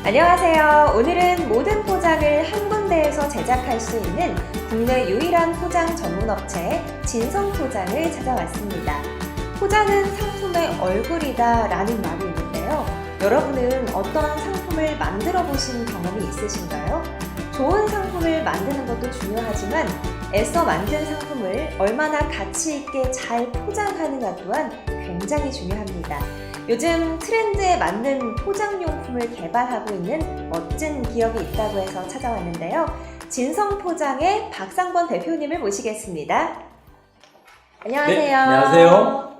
안녕하세요. 오늘은 모든 포장을 한 군데에서 제작할 수 있는 국내 유일한 포장 전문업체 진성포장을 찾아왔습니다. 포장은 상품의 얼굴이다 라는 말이 있는데요. 여러분은 어떤 상품을 만들어 보신 경험이 있으신가요? 좋은 상품을 만드는 것도 중요하지만 애써 만든 상품을 얼마나 가치 있게 잘 포장하느냐 또한 굉장히 중요합니다. 요즘 트렌드에 맞는 포장용품을 개발하고 있는 멋진 기업이 있다고 해서 찾아왔는데요. 진성포장의 박상권 대표님을 모시겠습니다. 안녕하세요. 네, 안녕하세요.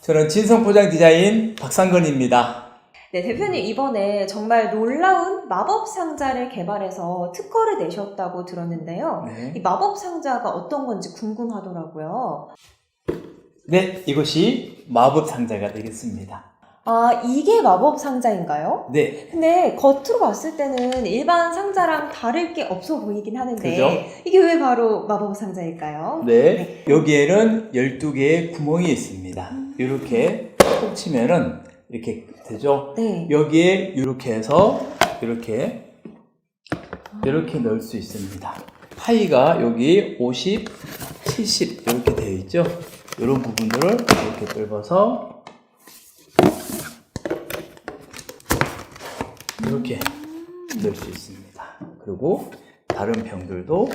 저는 진성포장 디자인 박상권입니다. 네, 대표님 이번에 정말 놀라운 마법 상자를 개발해서 특허를 내셨다고 들었는데요. 네. 이 마법 상자가 어떤 건지 궁금하더라고요. 네, 이것이 마법 상자가 되겠습니다. 아, 이게 마법 상자인가요? 네. 근데 겉으로 봤을 때는 일반 상자랑 다를 게 없어 보이긴 하는데 그죠? 이게 왜 바로 마법 상자일까요? 네. 여기에는 12개의 구멍이 있습니다. 이렇게 톡 치면은 이렇게 되죠? 네. 여기에 이렇게 해서 이렇게 넣을 수 있습니다. 파이가 여기 50, 70 이렇게 되어 있죠? 이런 부분들을 이렇게 넓어서 이렇게 넣을 수 있습니다. 그리고 다른 병들도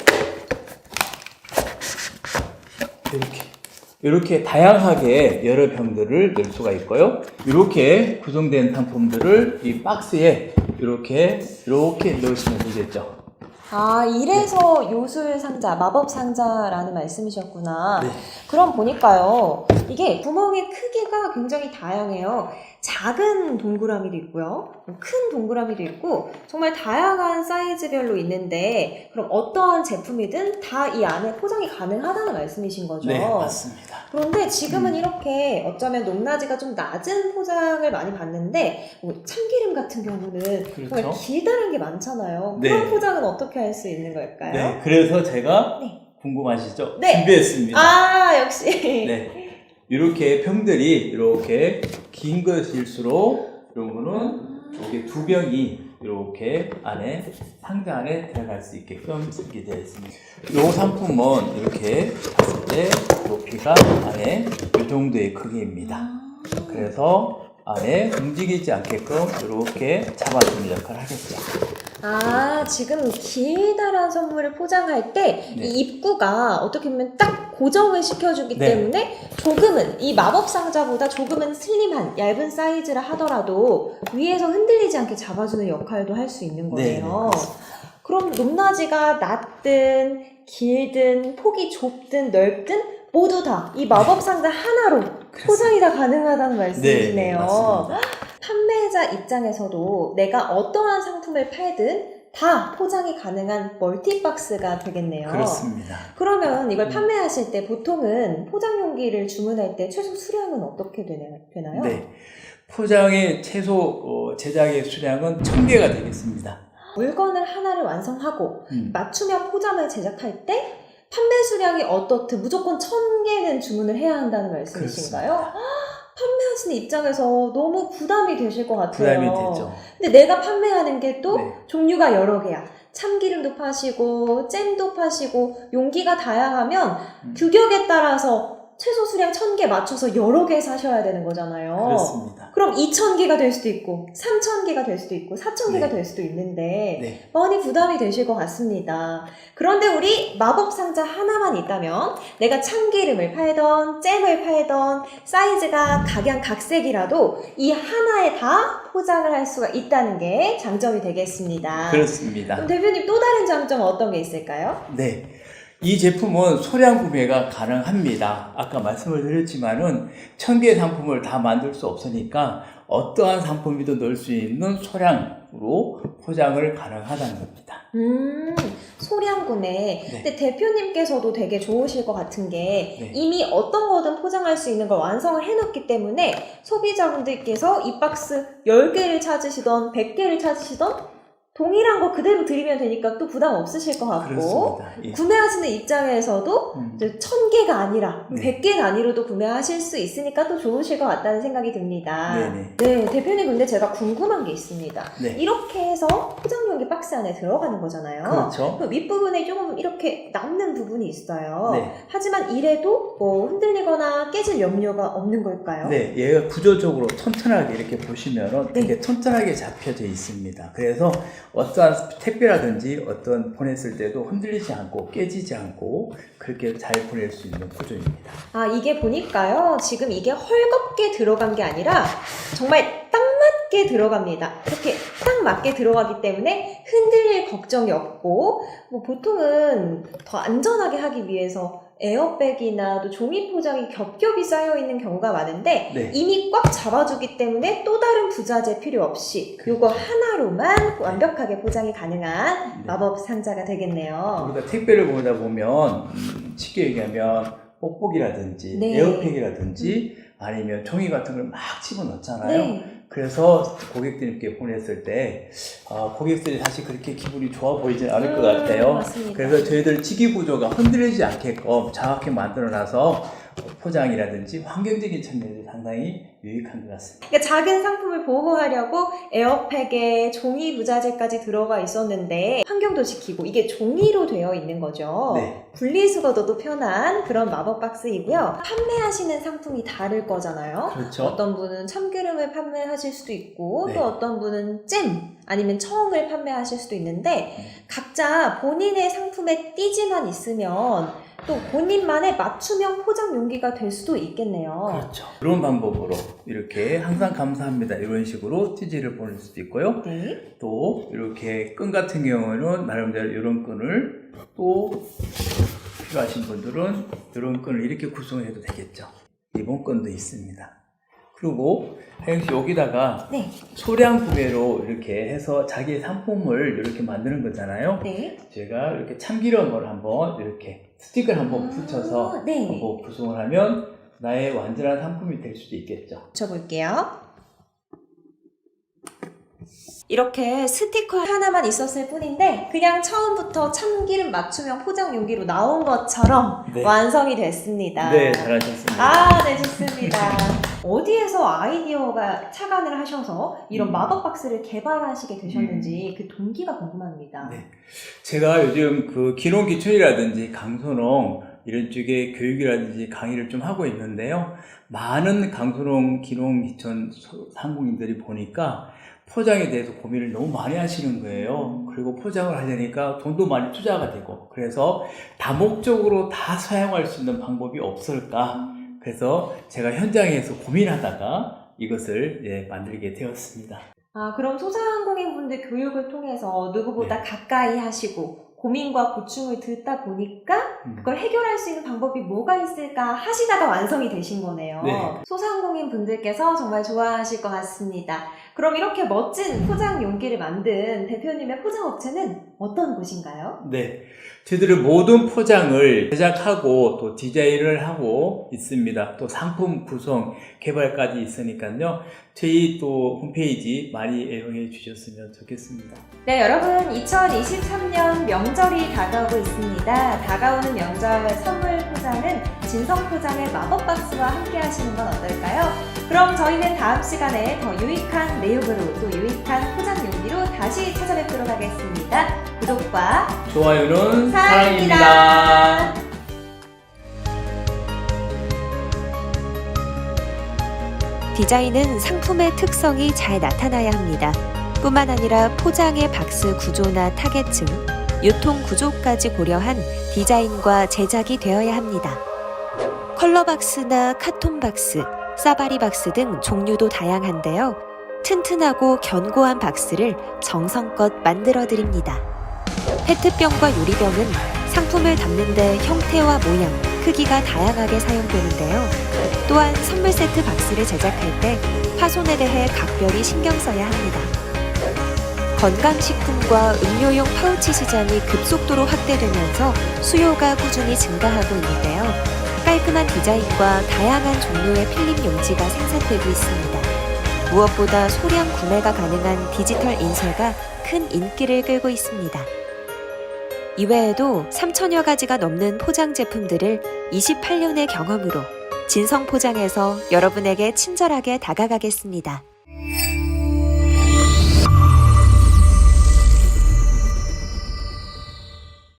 이렇게 다양하게 여러 병들을 넣을 수가 있고요. 이렇게 구성된 상품들을 이 박스에 이렇게 넣으시면 되겠죠. 아, 이래서 요술 상자, 마법 상자라는 말씀이셨구나. 네. 그럼 보니까요, 이게 구멍의 크기가 굉장히 다양해요. 작은 동그라미도 있고요, 큰 동그라미도 있고, 정말 다양한 사이즈별로 있는데, 그럼 어떠한 제품이든 다 이 안에 포장이 가능하다는 말씀이신 거죠? 네, 맞습니다. 그런데 지금은 이렇게 어쩌면 높낮이가 좀 낮은 포장을 많이 봤는데, 참기름 같은 경우는 정말 그렇죠. 길다란 게 많잖아요. 네. 그런 포장은 어떻게 할 수 있는 걸까요? 네, 그래서 제가 네. 궁금하시죠? 네. 준비했습니다. 아, 역시. 네. 이렇게 병들이 이렇게 긴 것일수록 이런 거는 이렇게 두 병이 이렇게 안에 상자 안에 들어갈 수 있게끔 쓰게 되어 있습니다. 이 상품은 이렇게 봤을 때 높이가 안에 이 정도의 크기입니다. 그래서 안에 움직이지 않게끔 이렇게 잡아주는 역할을 하겠죠. 아, 지금 길다란 선물을 포장할 때 이 네. 입구가 어떻게 보면 딱 고정을 시켜주기 네. 때문에 조금은 이 마법 상자보다 조금은 슬림한 얇은 사이즈라 하더라도 위에서 흔들리지 않게 잡아주는 역할도 할 수 있는 거네요. 네. 그럼 높낮이가 낮든 길든 폭이 좁든 넓든 모두 다 이 마법 상자 하나로 포장이 다 가능하다는 말씀이시네요. 네, 맞습니다. 판매자 입장에서도 내가 어떠한 상품을 팔든 다 포장이 가능한 멀티박스가 되겠네요. 그렇습니다. 그러면 이걸 판매하실 때 보통은 포장 용기를 주문할 때 최소 수량은 어떻게 되나요? 네. 포장의 최소 제작의 수량은 1000개가 되겠습니다. 물건을 하나를 완성하고 맞춤형 포장을 제작할 때 판매 수량이 어떻든 무조건 1000개는 주문을 해야 한다는 말씀이신가요? 그렇습니다. 판매하시는 입장에서 너무 부담이 되실 것 같아요. 부담이 되죠. 근데 내가 판매하는 게 또 네. 종류가 여러 개야. 참기름도 파시고 잼도 파시고 용기가 다양하면 규격에 따라서 최소 수량 1000개 맞춰서 여러 개 사셔야 되는 거잖아요. 그렇습니다. 그럼 2000개가 될 수도 있고 3000개가 될 수도 있고 4000개가 네. 될 수도 있는데 네. 많이 부담이 되실 것 같습니다. 그런데 우리 마법 상자 하나만 있다면 내가 참기름을 팔던 잼을 팔던 사이즈가 각양각색이라도 이 하나에 다 포장을 할 수가 있다는 게 장점이 되겠습니다. 그렇습니다. 그럼 대표님 또 다른 장점은 어떤 게 있을까요? 네. 이 제품은 소량 구매가 가능합니다. 아까 말씀을 드렸지만은 1000개의 상품을 다 만들 수 없으니까 어떠한 상품이든 넣을 수 있는 소량으로 포장을 가능하다는 겁니다. 소량 구매. 네. 근데 대표님께서도 되게 좋으실 것 같은 게 네. 이미 어떤 거든 포장할 수 있는 걸 완성을 해놓기 때문에 소비자분들께서 이 박스 10개를 찾으시던 100개를 찾으시던 동일한 거 그대로 드리면 되니까 또 부담 없으실 것 같고 그렇습니다. 예. 구매하시는 입장에서도 이제 1000개가 아니라 네. 100개 단위로도 구매하실 수 있으니까 또 좋으실 것 같다는 생각이 듭니다. 네네. 네, 대표님 근데 제가 궁금한 게 있습니다. 네. 이렇게 해서 포장용기 박스 안에 들어가는 거잖아요. 그렇죠. 그 윗부분에 조금 이렇게 남는 부분이 있어요. 네. 하지만 이래도 뭐 흔들리거나 깨질 염려가 없는 걸까요? 네, 얘가 구조적으로 튼튼하게 이렇게 보시면은 네. 되게 튼튼하게 잡혀져 있습니다. 그래서 어떠한 택배라든지 어떤 보냈을 때도 흔들리지 않고 깨지지 않고 그렇게 잘 보낼 수 있는 구조입니다. 아, 이게 보니까요. 지금 이게 헐겁게 들어간 게 아니라 정말 딱 맞게 들어갑니다. 이렇게 딱 맞게 들어가기 때문에 흔들릴 걱정이 없고 뭐 보통은 더 안전하게 하기 위해서 에어백이나 또 종이 포장이 겹겹이 쌓여 있는 경우가 많은데 네. 이미 꽉 잡아주기 때문에 또 다른 부자재 필요 없이 요거 하나로만 완벽하게 포장이 가능한 네. 마법 상자가 되겠네요. 우리가 택배를 보다 보면 쉽게 얘기하면 뽁뽁이라든지 네. 에어팩이라든지 아니면 종이 같은 걸 막 집어넣잖아요. 네. 그래서 고객들께 보냈을 때 고객들이 사실 그렇게 기분이 좋아 보이진 않을 것 같아요. 맞습니다. 그래서 저희들 직위 구조가 흔들리지 않게끔 정확히 만들어놔서 포장이라든지 환경적인 측면에서 상당히 유익한 것 같습니다. 그러니까 작은 상품을 보호하려고 에어팩에 종이 부자재까지 들어가 있었는데 환경도 지키고 이게 종이로 되어 있는 거죠. 네. 분리수거도 편한 그런 마법 박스이고요. 판매하시는 상품이 다를 거잖아요. 그렇죠. 어떤 분은 참기름을 판매하실 수도 있고 네. 또 어떤 분은 잼 아니면 청을 판매하실 수도 있는데 각자 본인의 상품에 띠지만 있으면 또 본인만의 맞춤형 포장 용기가 될 수도 있겠네요. 그렇죠. 그런 방법으로 이렇게 항상 감사합니다 이런 식으로 띠지를 보낼 수도 있고요. 네. 또 이렇게 끈 같은 경우는 나름대로 이런 끈을 또 필요하신 분들은 이런 끈을 이렇게 구성해도 되겠죠. 리본 끈도 있습니다. 그리고 하영씨 여기다가 네. 소량 구매로 이렇게 해서 자기의 상품을 이렇게 만드는 거잖아요. 네. 제가 이렇게 참기름을 한번 이렇게 스틱을 한번 붙여서 네. 한번 구성을 하면 나의 완전한 상품이 될 수도 있겠죠. 붙여볼게요. 이렇게 스티커 하나만 있었을 뿐인데 그냥 처음부터 참기름 맞춤형 포장 용기로 나온 것처럼 네. 완성이 됐습니다. 네, 잘하셨습니다. 아, 네, 좋습니다. 어디에서 아이디어가 착안을 하셔서 이런 마법 박스를 개발하시게 되셨는지 그 동기가 궁금합니다. 네. 제가 요즘 그 기농기촌이라든지 강소농 이런 쪽에 교육이라든지 강의를 좀 하고 있는데요. 많은 강소농, 기농기촌 상공인들이 보니까 포장에 대해서 고민을 너무 많이 하시는 거예요. 그리고 포장을 하려니까 돈도 많이 투자가 되고 그래서 다목적으로 다 사용할 수 있는 방법이 없을까? 그래서 제가 현장에서 고민하다가 이것을 만들게 되었습니다. 아, 그럼 소상공인분들 교육을 통해서 누구보다 가까이 하시고 고민과 고충을 듣다 보니까 그걸 해결할 수 있는 방법이 뭐가 있을까 하시다가 완성이 되신 거네요. 네. 소상공인 분들께서 정말 좋아하실 것 같습니다. 그럼 이렇게 멋진 포장 용기를 만든 대표님의 포장업체는 어떤 곳인가요? 네. 저희들은 모든 포장을 제작하고 또 디자인을 하고 있습니다. 또 상품 구성, 개발까지 있으니까요. 저희 또 홈페이지 많이 애용해 주셨으면 좋겠습니다. 네, 여러분 2023년 명절이 다가오고 있습니다. 다가오는 명절 선물 포장은 진성포장의 마법박스와 함께 하시는 건 어떨까요? 그럼 저희는 다음 시간에 더 유익한 내용으로 또 유익한 포장 용기로 다시 찾아뵙도록 하겠습니다. 구독과 좋아요는 사랑입니다. 사랑입니다. 디자인은 상품의 특성이 잘 나타나야 합니다. 뿐만 아니라 포장의 박스 구조나 타겟층, 유통 구조까지 고려한 디자인과 제작이 되어야 합니다. 컬러 박스나 카톤 박스, 사바리 박스 등 종류도 다양한데요. 튼튼하고 견고한 박스를 정성껏 만들어 드립니다. 페트병과 유리병은 상품을 담는데 형태와 모양, 크기가 다양하게 사용되는데요. 또한 선물 세트 박스를 제작할 때 파손에 대해 각별히 신경 써야 합니다. 건강식품과 음료용 파우치 시장이 급속도로 확대되면서 수요가 꾸준히 증가하고 있는데요. 깔끔한 디자인과 다양한 종류의 필름 용지가 생산되고 있습니다. 무엇보다 소량 구매가 가능한 디지털 인쇄가 큰 인기를 끌고 있습니다. 이외에도 3,000여 가지가 넘는 포장 제품들을 28년의 경험으로 진성포장에서 여러분에게 친절하게 다가가겠습니다.